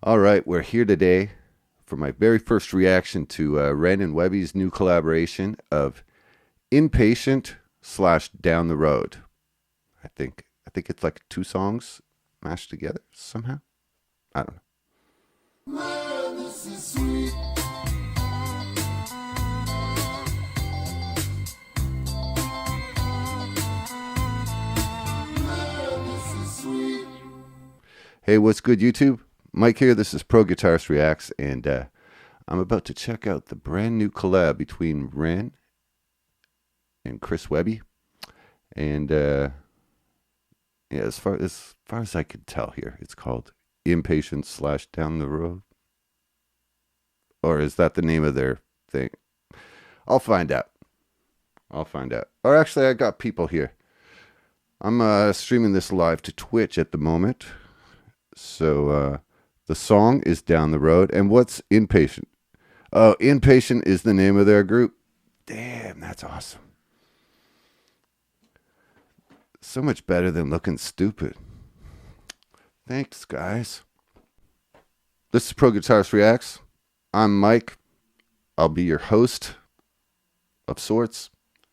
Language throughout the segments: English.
All right, we're here today for my very first reaction to REN and Webby's new collaboration of Impatient slash Down the Road. I think it's like two songs mashed together somehow. I don't know. Man, this is sweet. Man, this is sweet. Hey, what's good, YouTube? Mike here. This is Pro Guitarist Reacts, and I'm about to check out the brand new collab between REN and Chris Webby. And yeah, as far as I can tell here, it's called Impatient slash Down the Road. Or is that the name of their thing? I'll find out. Or actually, I got people here. I'm streaming this live to Twitch at the moment. So the song is Down the Road. And what's Impatient? Oh, Impatient is the name of their group. Damn, that's awesome. So much better than looking stupid. Thanks, guys. This is Pro Guitarist Reacts. I'm Mike. I'll be your host of sorts,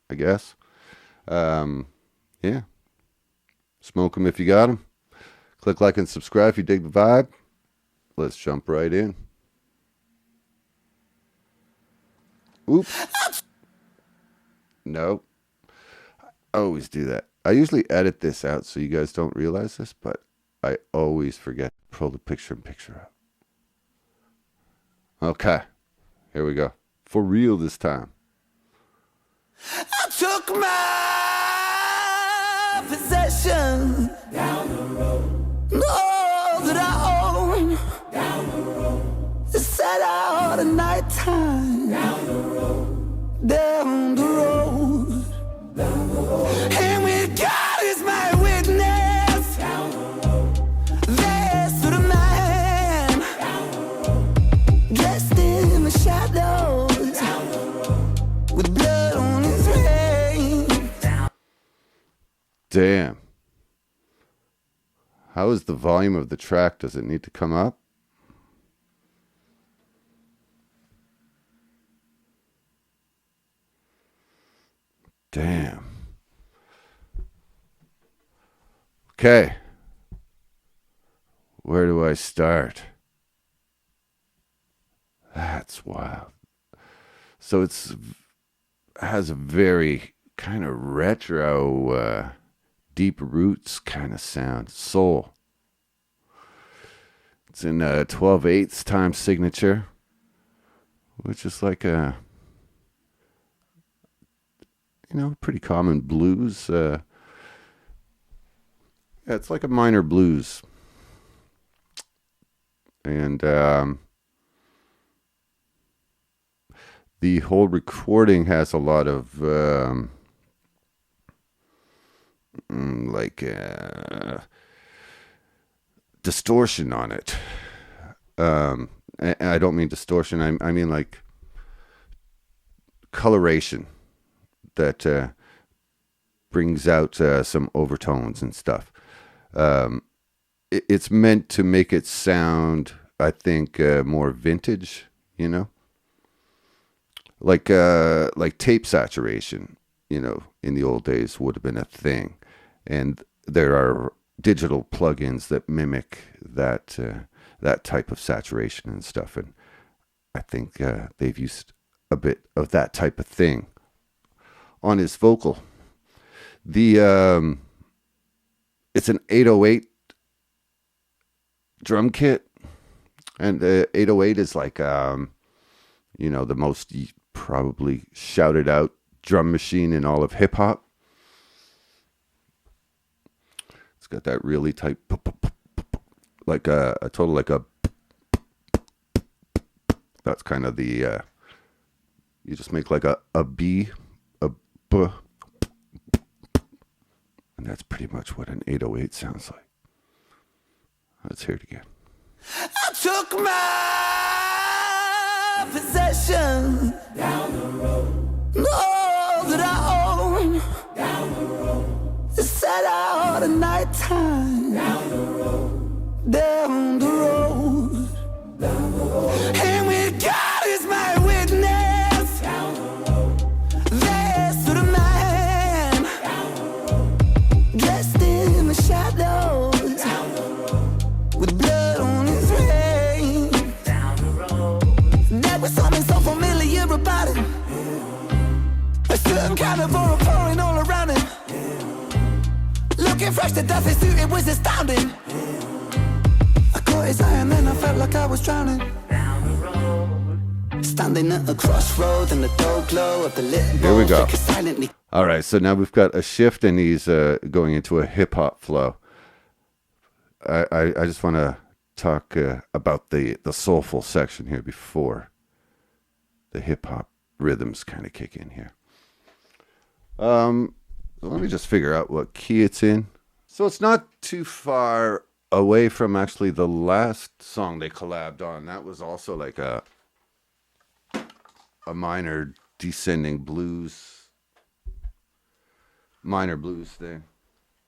I guess. Yeah. Smoke them if you got them. Click like and subscribe if you dig the vibe. Let's jump right in. Oops. Nope. I always do that. I usually edit this out so you guys don't realize this, but I always forget to pull the picture-in-picture up. Okay. Here we go. For real this time. I took my possession down the road. All that I own down the road. Set out at nighttime down the road. Down the road. Down the road. And with God is my witness down the road. There stood a man down the road. Dressed in the shadows down the road. With blood on his hands. Damn. How is the volume of the track? Does it need to come up? Damn. Okay. Where do I start? That's wild. So it has a very kind of retro, deep roots kind of sound. Soul. It's in 12/8 time signature, which is like a, pretty common blues. Yeah, it's like a minor blues. And the whole recording has a lot of distortion on it. And I don't mean distortion. I mean like coloration that brings out some overtones and stuff. It's meant to make it sound, I think, more vintage, like tape saturation, in the old days would have been a thing. And there are digital plugins that mimic that type of saturation and stuff. And I think they've used a bit of that type of thing on his vocal. It's an 808 drum kit, and the 808 is like the most probably shouted out drum machine in all of hip hop. It's got that really tight, like a total like a. That's kind of the. You just make like a B, a B, and that's pretty much what an 808 sounds like. Let's hear it again. I took my possession down the road. All that I own down the road. Set out at nighttime down the road. Down the road. kind of aura pouring all around him. Looking fresh to death, his suit, it was astounding. I caught his eye and then I felt like I was drowning. Standing at a crossroad and the dull glow of the lit Here we go. silently. All right, so now we've got a shift and he's going into a hip-hop flow. I just want to talk about the soulful section here before the hip-hop rhythms kind of kick in here. Let me just figure out what key it's in. So it's not too far away from actually the last song they collabed on. That was also like a minor descending blues, minor blues thing.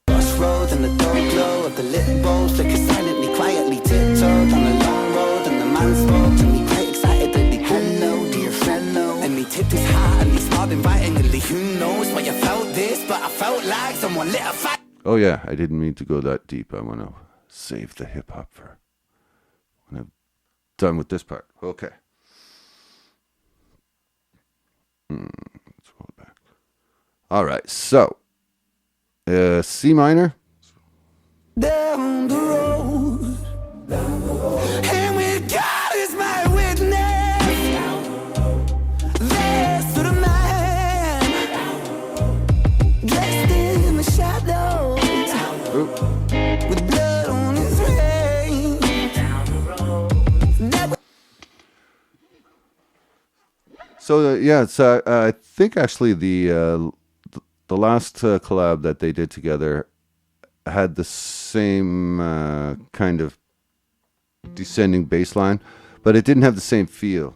Crossroads and the dark glow of the lit bulbs flicker silently, quietly tiptoed on the long road, and the man spoke to me quite excitedly. Hello, dear fellow. And he tipped his hat and he smiled invitingly. Who knows why you felt this, but I felt like someone lit a fire. Oh yeah, I didn't mean to go that deep. I want to save the hip hop for when I'm done with this part. Okay. Let's roll it back. All right, so C minor. Down the road, and with God as my witness, there stood a man dressed in the shadows, with blood on his rein. So yeah, it's I think actually the last collab that they did together had the same kind of descending bass line, but it didn't have the same feel.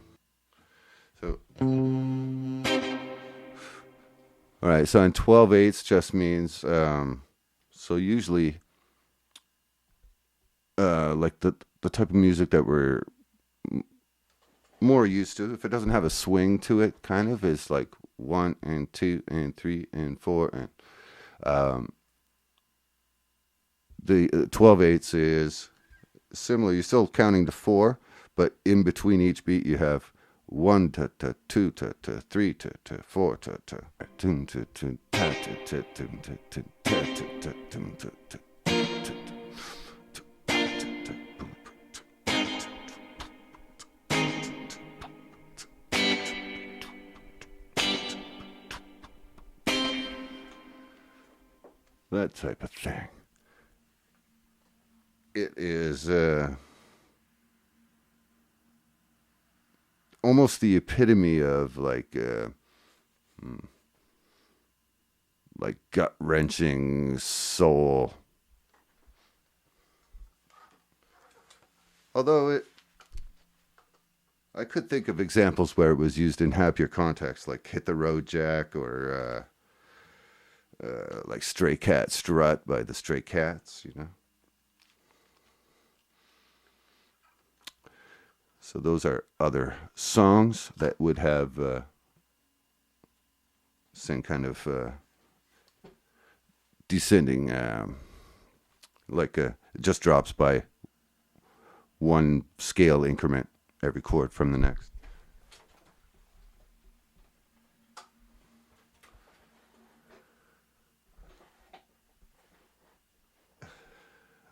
So, all right. So in 12/8 just means so usually like the type of music that we're more used to, if it doesn't have a swing to it, kind of is like 1 and 2 and 3 and 4 and the 12/8 is similar. You're still counting to 4, but in between each beat you have 1 to 2 to 3 to 4 to that type of thing. It is almost the epitome of like gut-wrenching soul. Although I could think of examples where it was used in happier contexts, like Hit the Road Jack or like Stray Cat Strut by the Stray Cats, you know. So those are other songs that would have same kind of descending, like it just drops by one scale increment every chord from the next.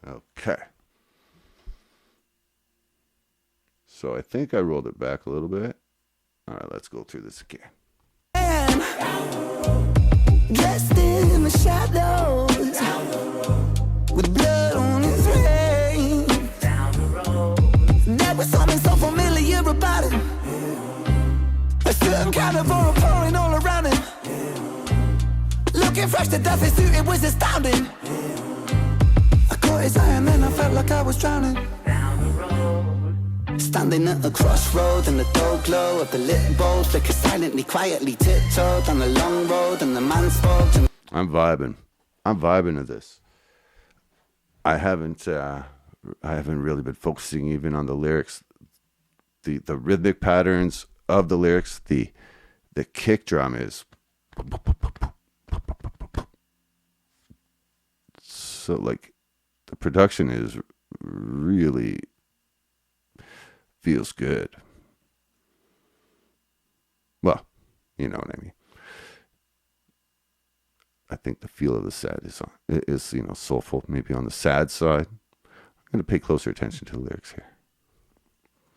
Okay. So I think I rolled it back a little bit. All right, let's go through this again. Dressed in the shadows, with blood on his rein. There was something so familiar about him, a certain kind of aura pouring all around him. Looking fresh to death, his suit, it was astounding. I caught his eye and then I felt like I was drowning. Standing at a crossroad and the dull glow of the lit bulbs flicker silently, quietly tiptoed on the long road, and the man spoke to me. I'm vibing to this. I haven't really been focusing even on the lyrics, the rhythmic patterns of the lyrics. The kick drum is so like the production is really feels good. Well, you know what I mean. I think the feel of the sad is soulful, maybe on the sad side. I'm going to pay closer attention to the lyrics here.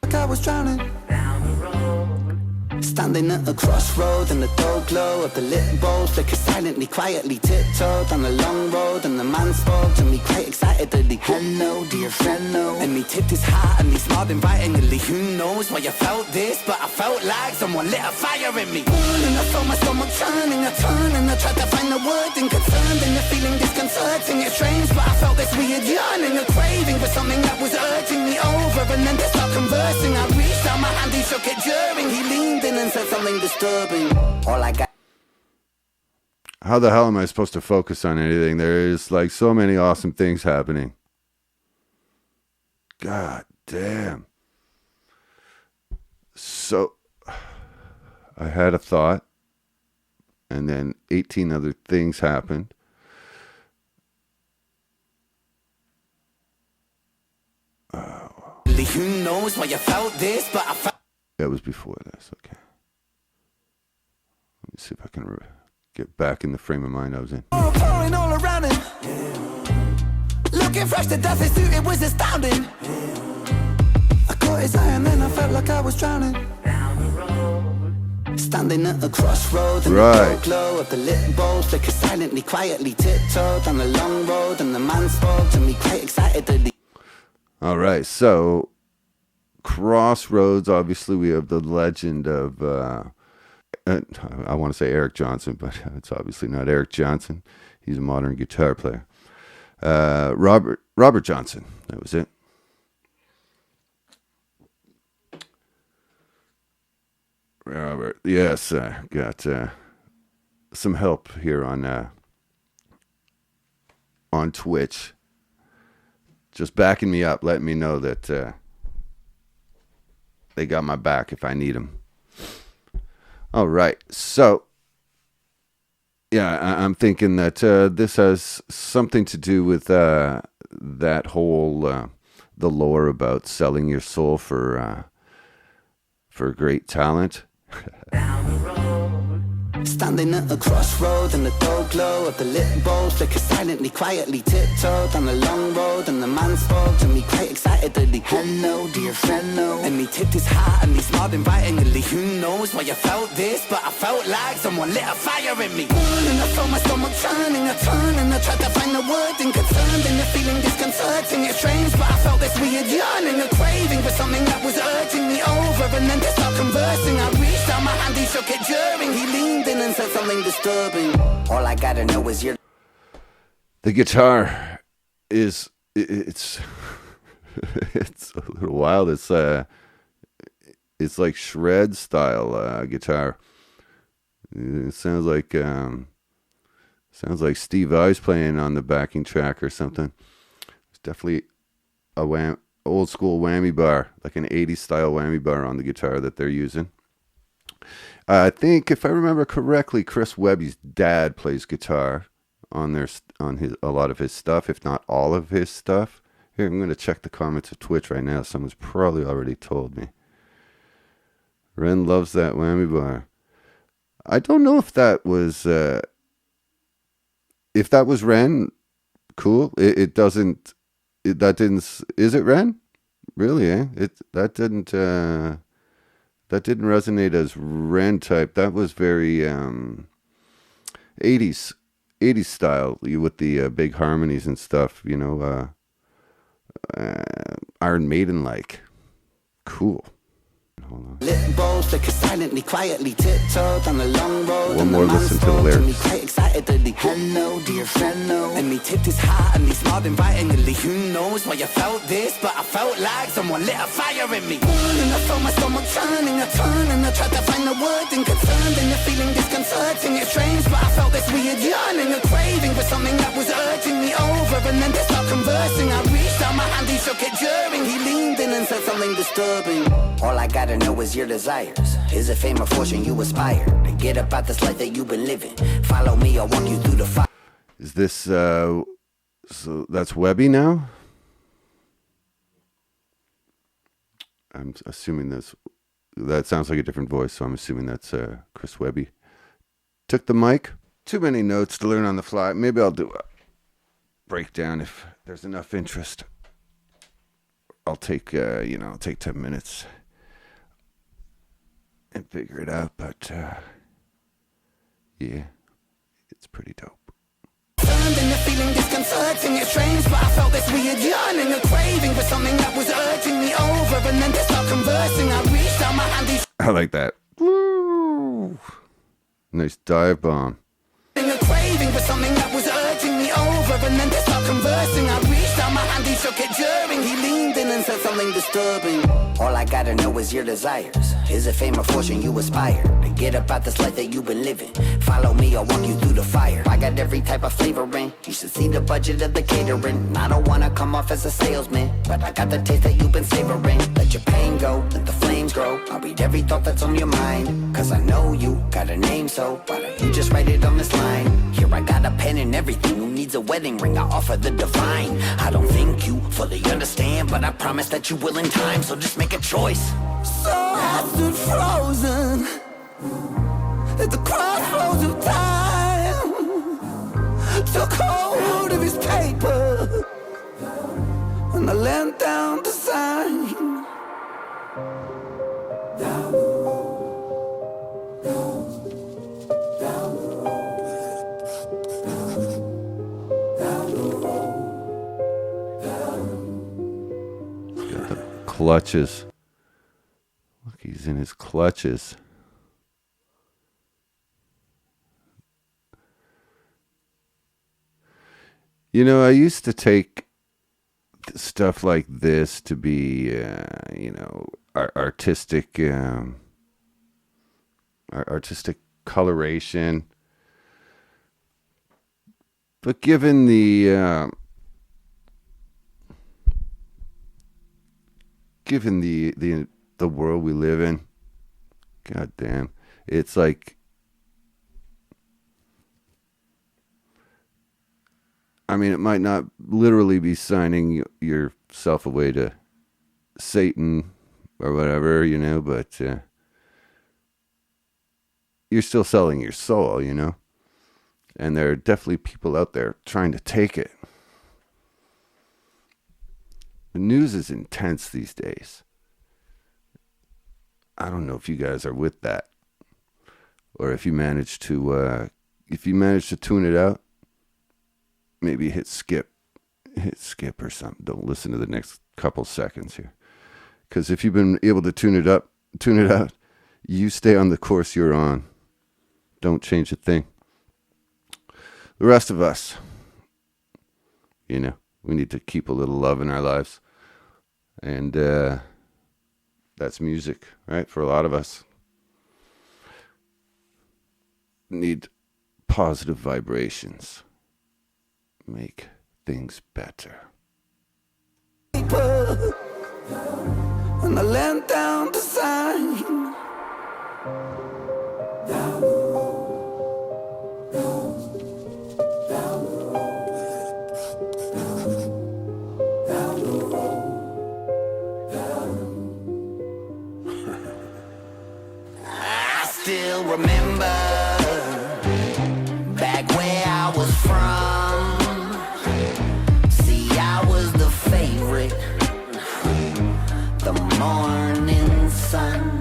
Like I was drowning down the road, standing at a crossroad, and the dull glow of the lit bowl flickered silently, quietly tiptoed on the long road, and the man spoke to me quite excitedly. Hello, dear friend, no. And he tipped his hat and he smiled invitingly. Who knows why you felt this, but I felt like someone lit a fire in me. Burning, I felt my stomach turning, I turned and I tried to find the word inconcerned, and the feeling disconcerting. It's strange, but I felt this weird yearning, a craving for something that was urging me over, and then to start conversing, I reached out my hand, he shook it during, he leaned in and said something disturbing. All I got. How the hell am I supposed to focus on anything? There is like so many awesome things happening. God damn. So I had a thought, and then 18 other things happened. Who knows why you felt this, but I felt. That was before this, okay. Let me see if I can get back in the frame of mind I was in. Pouring all around him, looking fresh to death, his suit, it was astounding. I caught his eye and then I felt like I was drowning. Standing at a crossroad, and the glow of the lit bowl flickered silently, quietly tiptoed on the long road, and the man spoke to me quite excitedly. All right, so Crossroads, obviously we have the legend of, I want to say Eric Johnson, but it's obviously not Eric Johnson. He's a modern guitar player. Robert Johnson, that was it. Robert, yes, got some help here on Twitch. Just backing me up, letting me know that they got my back if I need them. All right, so yeah, I'm thinking that this has something to do with that whole the lore about selling your soul for great talent. Standing at a crossroad, and the dull glow of the lit bowl flickered silently, quietly tiptoed on the long road, and the man spoke to me quite excitedly. Hello, dear friend, no. And he tipped his hat and he smiled invitingly. Who knows why you felt this, but I felt like someone lit a fire in me. Burning, I felt my stomach turning, I turned and I tried to find the word inconcerned, and the feeling disconcerting. It's strange, but I felt this weird yearning, a craving for something that was urging me over, and then to start conversing, I reached out my hand, he shook it during, he leaned in and said something disturbing. All I gotta know is you're. The guitar is it's it's a little wild. It's like shred style guitar. It sounds like Steve Vai's playing on the backing track or something. It's definitely a old school whammy bar, like an 80s style whammy bar on the guitar that they're using. I think, if I remember correctly, Chris Webby's dad plays guitar on a lot of his stuff, if not all of his stuff. Here, I'm going to check the comments of Twitch right now. Someone's probably already told me. Ren loves that whammy bar. I don't know if that was Ren. Cool. It doesn't. That didn't. Is it Ren? Really? Eh? That didn't resonate as Ren type. That was very 80s style with the big harmonies and stuff. You know, Iron Maiden like. Cool. Hold on. Lit bowls flicker silently, quietly tiptoed on the long road. One more listen to the lyrics. Quite excitedly. Hello, dear friend, no. And he tipped his hat and he smiled invitingly. Who knows why you felt this, but I felt like someone lit a fire in me. Burning, I felt my stomach turning, I turned and I tried to find the word inconcerned, and the feeling disconcerting. It's strange, but I felt this weird yearning, a craving for something that was urging me over, and then to start conversing, I reached out my hand, he shook it during, he leaned in and said something disturbing. All I gotta know is your desires. Is it fame or fortune you aspire to get about this life that you've been living? Follow me, I'll walk you through the fire. Is this so that's Webby now? I'm assuming that sounds like a different voice, so I'm assuming that's Chris Webby. Took the mic. too many notes to learn on the fly. Maybe I'll do a breakdown if there's enough interest. I'll take, take 10 minutes and figure it out. But, yeah, it's pretty dope. And you're feeling disconcerting, it's strange, but I felt this weird yearning, a craving for something that was urging me over, and then to start conversing, I reached out my hand. I like that. Woo! Nice dive bomb. A craving for something that was urging me over, and then to start conversing, I reached out my hand, he shook it during, he leaned in and said something disturbing. All I gotta know is your desires. Is it fame or fortune you aspire? To get about this life that you've been living. Follow me, I'll walk you through the fire. I got every type of flavoring. You should see the budget of the catering. I don't wanna come off as a salesman, but I got the taste that you've been savoring. Let your pain go, let the flames grow. I'll read every thought that's on your mind. Cause I know you got a name, so why don't you just write it on this line? Here I got a pen and everything. Who needs a wedding ring? I offer the divine. I don't think you fully understand, but I promise that you will in time. So just make a choice. So I stood frozen at the crossroads of time, took hold of his paper, and I leant down to sign. Down the road, down the road, down the road, Got the clutches. Look, he's in his clutches. You know, I used to take stuff like this to be, artistic, artistic coloration. But given the world we live in, god damn, it's like, I mean, it might not literally be signing yourself away to Satan or whatever, but you're still selling your soul, and there are definitely people out there trying to take it. The news is intense these days. I don't know if you guys are with that, or if you manage to tune it out. Maybe hit skip or something. Don't listen to the next couple seconds here, because if you've been able to tune it out, you stay on the course you're on. Don't change a thing. The rest of us, we need to keep a little love in our lives, and that's music, right? For a lot of us, need positive vibrations. Make things better. And I leant down to sign. Down the road, down the road, down the road. I still remember back where I was from. Morning sun.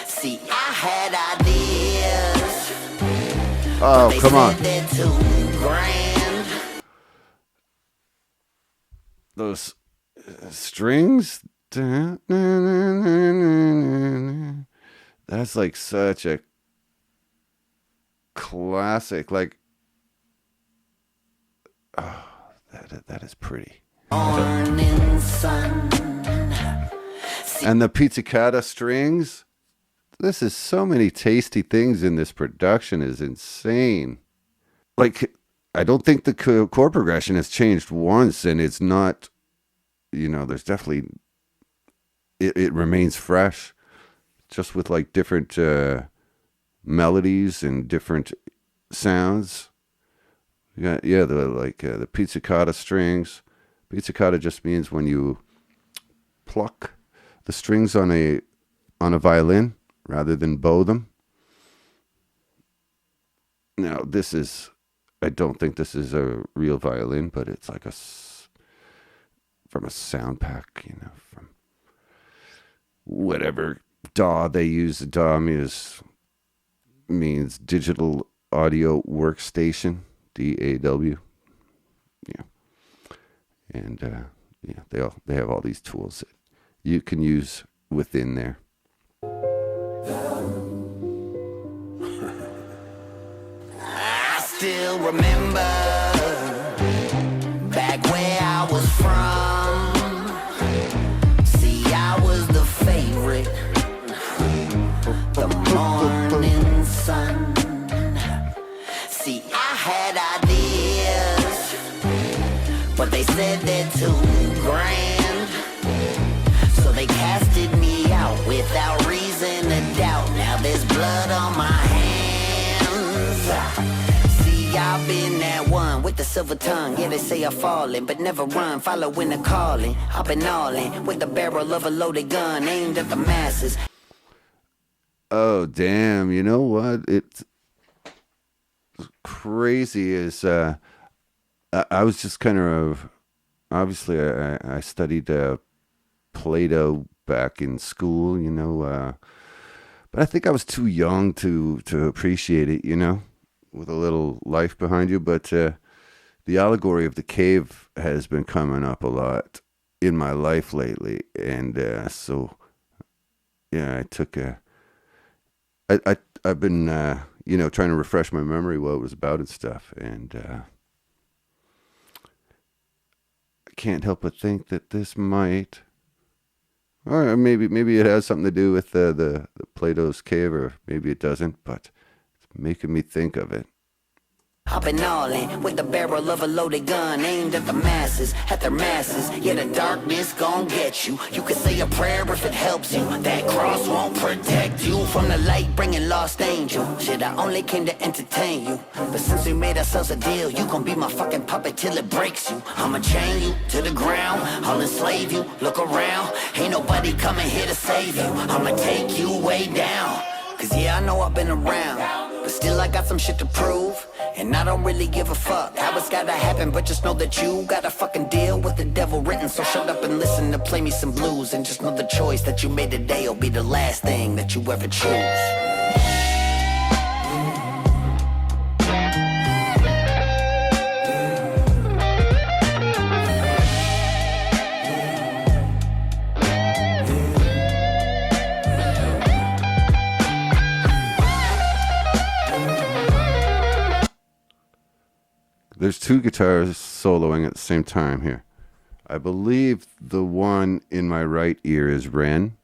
See, I had ideas. Oh, come on. Those strings. That's like such a classic. Like, oh, that is pretty. Morning sun. And the pizzicata strings. This is so many tasty things in this production is insane. Like, I don't think the chord progression has changed once, and it's not, there's definitely, it remains fresh, just with like different melodies and different sounds. You got, the pizzicata strings. Pizzicata just means when you pluck the strings on a violin rather than bow them. Now, I don't think this is a real violin, but it's like from a sound pack, from whatever DAW they use. The DAW means digital audio workstation, DAW. Yeah. And they have all these tools that you can use within there. I still remember back where I was from. See, I was the favorite, the morning sun. See, I had ideas, but they said they're too grand, so they casted me out without reason to doubt. Now there's blood on my hands. See, I've been that one with the silver tongue. Yeah, they say I'm falling, but never run, following the calling. I've been all in with the barrel of a loaded gun aimed at the masses. Oh, damn. You know what? It's crazy is I was just kind of, obviously I studied Plato back in school, but I think I was too young to appreciate it, with a little life behind you. But the allegory of the cave has been coming up a lot in my life lately. And so, yeah, I've been, trying to refresh my memory what it was about and stuff. And I can't help but think that this might, or maybe it has something to do with the Plato's cave, or maybe it doesn't, but it's making me think of it. I've been all in with the barrel of a loaded gun aimed at the masses, at their masses. Yeah, the darkness gon' get you. You can say a prayer if it helps you. That cross won't protect you from the light, bringing lost angel. Shit, I only came to entertain you, but since we made ourselves a deal, you gon' be my fucking puppet till it breaks you. I'ma chain you to the ground, I'll enslave you. Look around, ain't nobody coming here to save you. I'ma take you way down, cause yeah, I know I've been around, but still I got some shit to prove. And I don't really give a fuck how it's gotta happen, but just know that you gotta fucking deal with the devil written. So shut up and listen to play me some blues, and just know the choice that you made today will be the last thing that you ever choose. There's two guitars soloing at the same time here. I believe the one in my right ear is REN.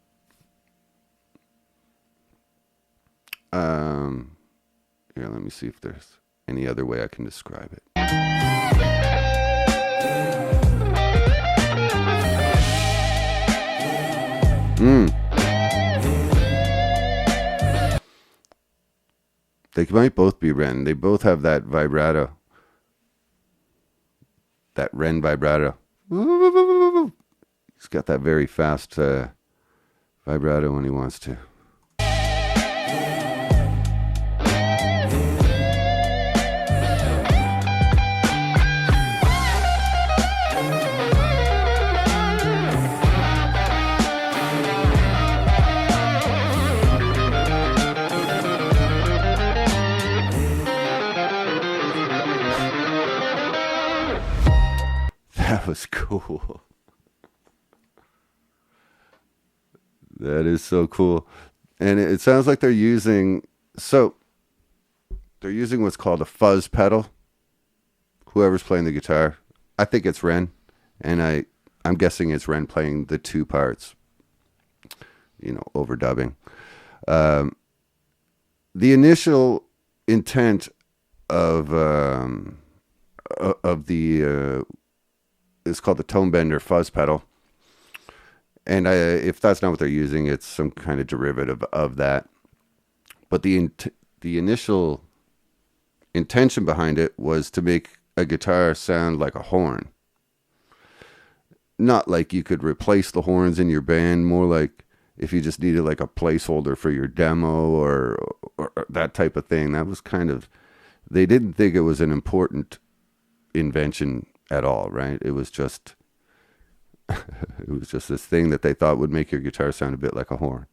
Here, let me see if there's any other way I can describe it. They might both be REN. They both have that vibrato. That REN vibrato. He's got that very fast vibrato when he wants to. That was cool. That is so cool. And it sounds like they're using what's called a fuzz pedal. Whoever's playing the guitar, I think it's REN, and I'm guessing it's REN playing the two parts, overdubbing. The initial intent of the it's called the tone bender fuzz pedal, and if that's not what they're using, it's some kind of derivative of that. But the initial intention behind it was to make a guitar sound like a horn. Not like you could replace the horns in your band, more like if you just needed like a placeholder for your demo or that type of thing. That was kind of they didn't think it was an important invention at all, right? It was just this thing that they thought would make your guitar sound a bit like a horn.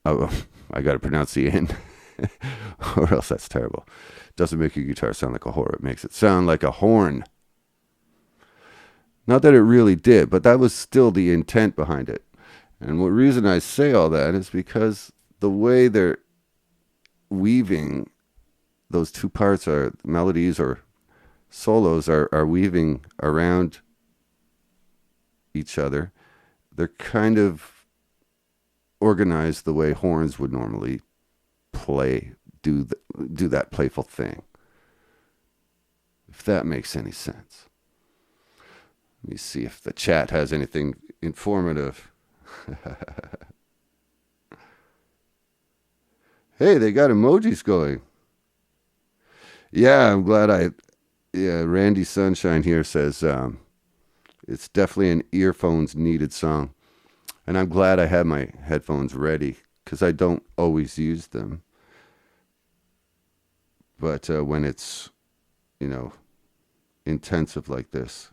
Oh, I got to pronounce the N, or else that's terrible. It doesn't make your guitar sound like a horn. It makes it sound like a horn. Not that it really did, but that was still the intent behind it. And the reason I say all that is because the way they're weaving those two parts, are melodies or solos, are weaving around each other. They're kind of organized the way horns would normally do that playful thing. If that makes any sense. Let me see if the chat has anything informative. Hey, they got emojis going. Yeah, I'm glad Randy Sunshine here says it's definitely an earphones needed song. And I'm glad I have my headphones ready because I don't always use them. But when it's, intensive like this.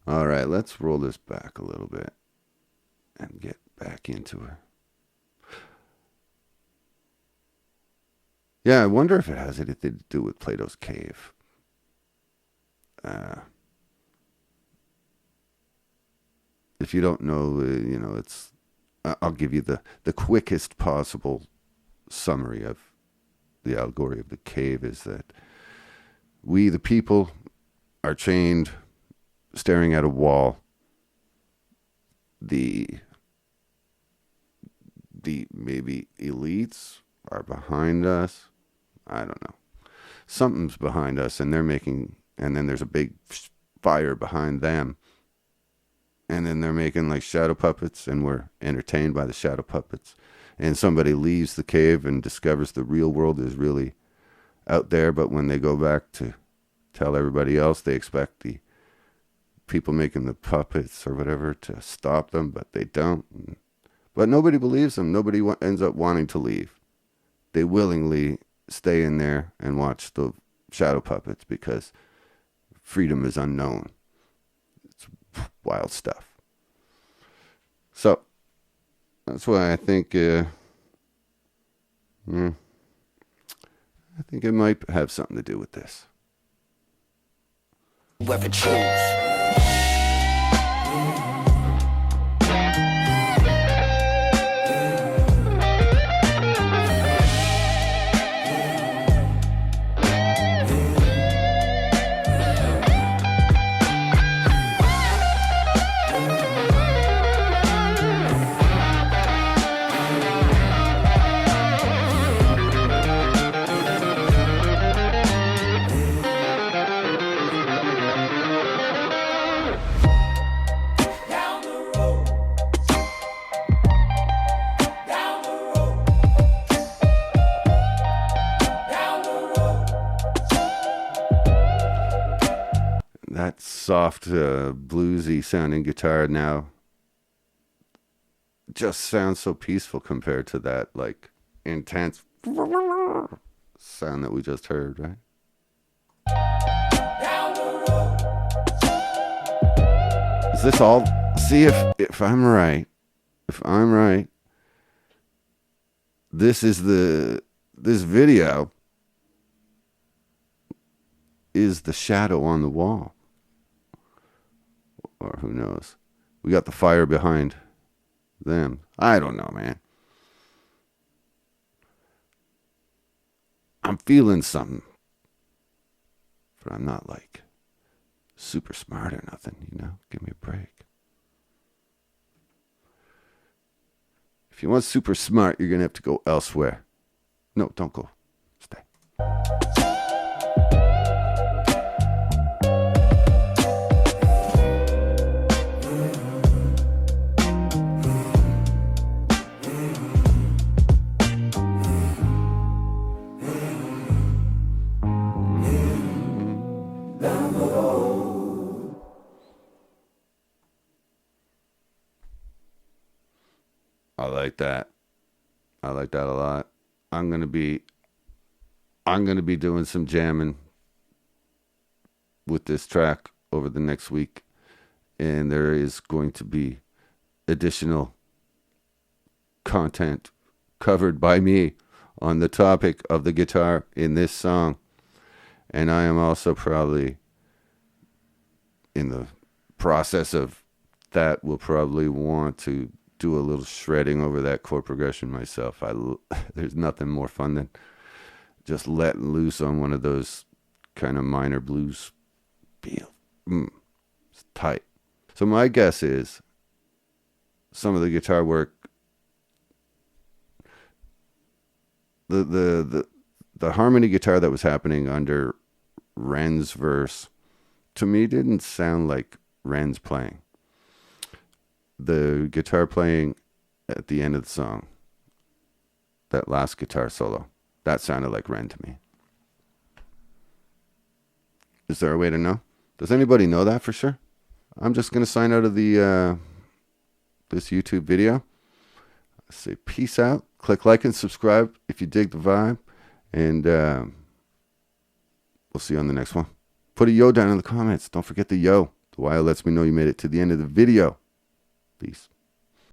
All right, let's roll this back a little bit and get back into her. Yeah, I wonder if it has anything to do with Plato's Cave. If you don't know, it's. I'll give you the quickest possible summary of the allegory of the cave is that we, the people, are chained, staring at a wall. The maybe elites are behind us. I don't know. Something's behind us, and then there's a big fire behind them. And then they're making like shadow puppets, and we're entertained by the shadow puppets. And somebody leaves the cave and discovers the real world is really out there, but when they go back to tell everybody else, they expect the people making the puppets or whatever to stop them, but they don't. But nobody believes them. Nobody ends up wanting to leave. They willingly stay in there and watch the shadow puppets because freedom is unknown. It's wild stuff. So that's why I think I think it might have something to do with this. Whoever choose. That soft, bluesy sounding guitar now just sounds so peaceful compared to that like intense sound that we just heard, right? Is this all? See if I'm right. If I'm right, this video is the shadow on the wall. Or who knows? We got the fire behind them. I don't know, man. I'm feeling something. But I'm not like super smart or nothing, Give me a break. If you want super smart, you're going to have to go elsewhere. No, don't go. Stay. I like that. I like that a lot. I'm going to be I'm going to be doing some jamming with this track over the next week. And there is going to be additional content covered by me on the topic of the guitar in this song. And I am also probably in the process of that, will probably want to do a little shredding over that chord progression myself. There's nothing more fun than just letting loose on one of those kind of minor blues feel. It's tight. So my guess is some of the guitar work, the harmony guitar that was happening under Ren's verse, to me didn't sound like Ren's playing. The guitar playing at the end of the song, that last guitar solo, that sounded like Ren to me. Is there a way to know? Does anybody know that for sure? I'm just going to sign out of the this YouTube video. Say peace out. Click like and subscribe if you dig the vibe. And we'll see you on the next one. Put a yo down in the comments. Don't forget the yo. The Y lets me know you made it to the end of the video. Peace.